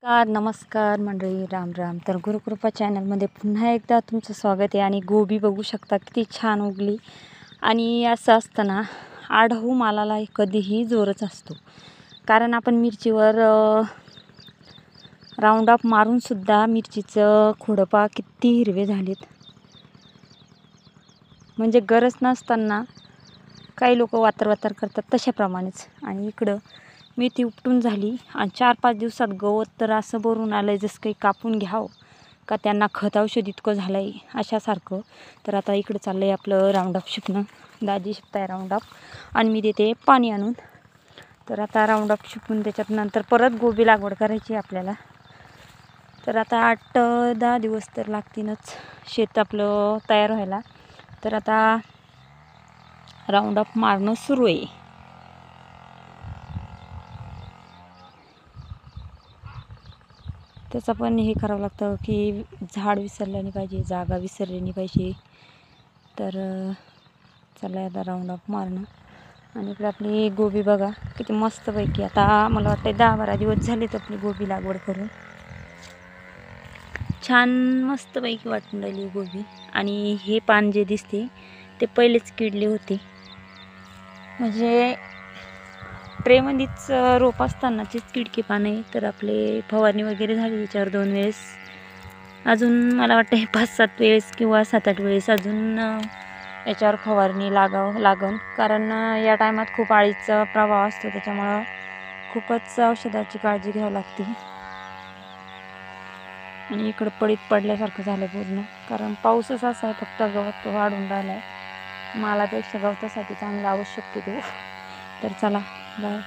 नमस्कार मंडळी, राम राम. तर गुरुकृपा चॅनलमध्ये पुन्हा एकदा तुमचं स्वागत आहे. आणि गोबी बघू शकता किती छान उगली. आणि असं असताना आढाऊ मालाला कधीही जोरच असतो, कारण आपण मिरचीवर राऊंड अप मारूनसुद्धा मिरचीचं खोडपा किती हिरवे झालेत. म्हणजे गरज नसताना काही लोक वातर करतात तशाप्रमाणेच. आणि इकडं मेथी उपटून झाली आणि 4-5 दिवसात गवत तर असं भरून आलं आहे जसं काही कापून घ्यावं का त्यांना खत औषध इतकं झालं आहे अशासारखं. तर आता इकडं चाललं आहे आपलं राऊंडअप शिपणं. दाजी शिपताय राऊंडअप आणि मी देते पाणी आणून. तर आता राऊंडअप शिपून त्याच्यात नंतर परत गोबी लागवड करायची आपल्याला. तर आता 8-10 दिवस तर लागतीलच शेत आपलं तयार व्हायला. तर आता राऊंडअप मारणं सुरू आहे. त्याचं पण हे करावं लागतं की झाड विसरलं नाही पाहिजे, जागा विसरली नाही पाहिजे. तर चला आता राऊंडअप मारणं. आणि इकडे आपली गोबी बघा किती मस्तपैकी. आता मला वाटतं 10-12 दिवस झालेत आपली गोबी लागवड करून. छान मस्तपैकी वाटून राहिली गोबी. आणि हे पान जे दिसते ते पहिलेच किडले होते, म्हणजे ट्रेमध्येच रोप असतानाचेच किडके पानं आहे. तर आपले फवारणी वगैरे झाली याच्यावर 2 वेळेस. अजून मला वाटतं हे 5-7 वेळेस किंवा 7-8 वेळेस अजून याच्यावर फवारणी लागन. कारण या टायमात खूप अळीचा प्रभाव असतो, त्याच्यामुळं खूपच औषधाची काळजी घ्यावी लागते. आणि इकडं पडीत पडल्यासारखं झालं पूर्ण, कारण पाऊसच असा आहे. फक्त गवत वाढून राहिला आहे. मालापेक्षा गवतासाठी चांगला आवश्यक तो. तर चला बाय.